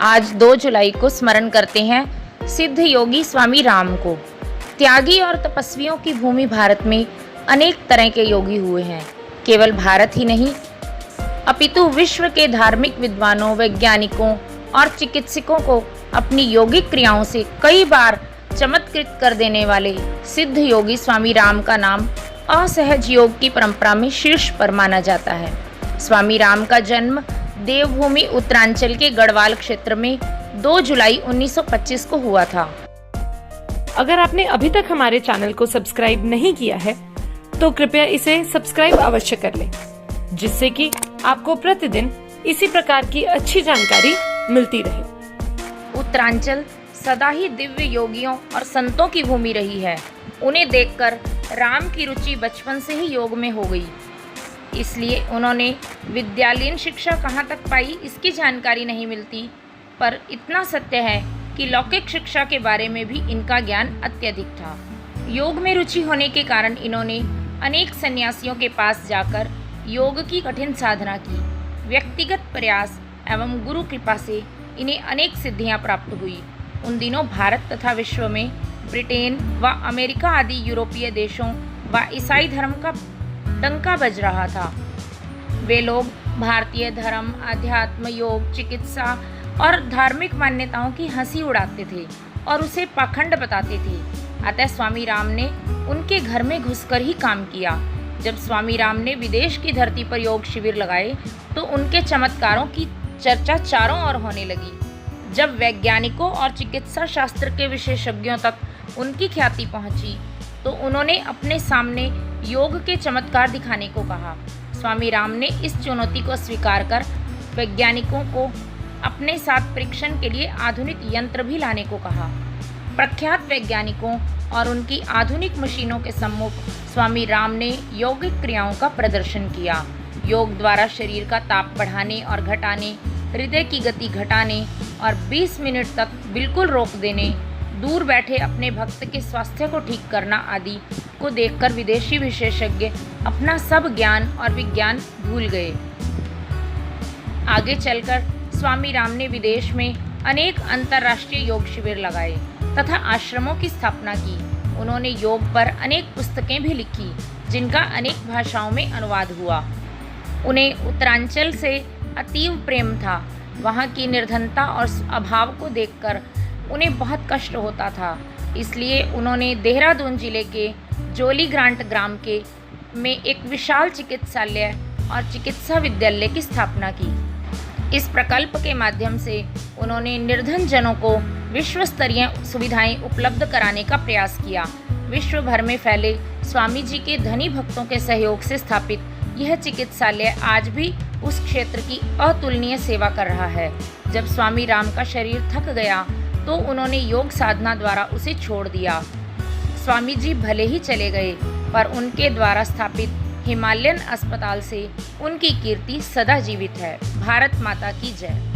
आज 2 जुलाई को स्मरण करते हैं सिद्ध योगी स्वामी राम को। त्यागी और तपस्वियों की भूमि भारत में अनेक तरह के योगी हुए हैं। केवल भारत ही नहीं अपितु विश्व के धार्मिक विद्वानों, वैज्ञानिकों और चिकित्सकों को अपनी योगिक क्रियाओं से कई बार चमत्कृत कर देने वाले सिद्ध योगी स्वामी राम का नाम असहज योग की परंपरा में शीर्ष पर माना जाता है। स्वामी राम का जन्म देवभूमि उत्तरांचल के गढ़वाल क्षेत्र में 2 जुलाई 1925 को हुआ था। अगर आपने अभी तक हमारे चैनल को सब्सक्राइब नहीं किया है तो कृपया इसे सब्सक्राइब अवश्य कर लें, जिससे कि आपको प्रतिदिन इसी प्रकार की अच्छी जानकारी मिलती रहे। उत्तरांचल सदा ही दिव्य योगियों और संतों की भूमि रही है। उन्हें देखकर राम की रुचि बचपन से ही योग में हो गई। इसलिए उन्होंने विद्यालयीन शिक्षा कहाँ तक पाई इसकी जानकारी नहीं मिलती, पर इतना सत्य है कि लौकिक शिक्षा के बारे में भी इनका ज्ञान अत्यधिक था। योग में रुचि होने के कारण इन्होंने अनेक सन्यासियों के पास जाकर योग की कठिन साधना की। व्यक्तिगत प्रयास एवं गुरु कृपा से इन्हें अनेक सिद्धियां प्राप्त हुई। उन दिनों भारत तथा विश्व में ब्रिटेन व अमेरिका आदि यूरोपीय देशों व ईसाई धर्म का डंका बज रहा था। वे लोग भारतीय धर्म, अध्यात्म, योग, चिकित्सा और धार्मिक मान्यताओं की हंसी उड़ाते थे और उसे पाखंड बताते थे। अतः स्वामी राम ने उनके घर में घुसकर ही काम किया। जब स्वामी राम ने विदेश की धरती पर योग शिविर लगाए तो उनके चमत्कारों की चर्चा चारों ओर होने लगी। जब वैज्ञानिकों और चिकित्सा शास्त्र के विशेषज्ञों तक उनकी ख्याति पहुंची तो उन्होंने अपने सामने योग के चमत्कार दिखाने को कहा। स्वामी राम ने इस चुनौती को स्वीकार कर वैज्ञानिकों को अपने साथ परीक्षण के लिए आधुनिक यंत्र भी लाने को कहा। प्रख्यात वैज्ञानिकों और उनकी आधुनिक मशीनों के सम्मुख स्वामी राम ने यौगिक क्रियाओं का प्रदर्शन किया। योग द्वारा शरीर का ताप बढ़ाने और घटाने, हृदय की गति घटाने और 20 मिनट तक बिल्कुल रोक देने, दूर बैठे अपने भक्त के स्वास्थ्य को ठीक करना आदि को देखकर विदेशी विशेषज्ञ अपना सब ज्ञान और विज्ञान भूल गए। आगे चलकर स्वामी राम ने विदेश में अनेक अंतर्राष्ट्रीय योग शिविर लगाए तथा आश्रमों की स्थापना की। उन्होंने योग पर अनेक पुस्तकें भी लिखी, जिनका अनेक भाषाओं में अनुवाद हुआ। उन्हें उत्तरांचल से अतीव प्रेम था। वहाँ की निर्धनता और अभाव को देखकर उन्हें बहुत कष्ट होता था। इसलिए उन्होंने देहरादून जिले के जोली ग्रांट ग्राम में एक विशाल चिकित्सालय और चिकित्सा विद्यालय की स्थापना की। इस प्रकल्प के माध्यम से उन्होंने निर्धन जनों को विश्व स्तरीय सुविधाएं उपलब्ध कराने का प्रयास किया। विश्व भर में फैले स्वामी जी के धनी भक्तों के सहयोग से स्थापित यह चिकित्सालय आज भी उस क्षेत्र की अतुलनीय सेवा कर रहा है। जब स्वामी राम का शरीर थक गया तो उन्होंने योग साधना द्वारा उसे छोड़ दिया। स्वामी जी भले ही चले गए, पर उनके द्वारा स्थापित हिमालयन अस्पताल से उनकी कीर्ति सदा जीवित है। भारत माता की जय।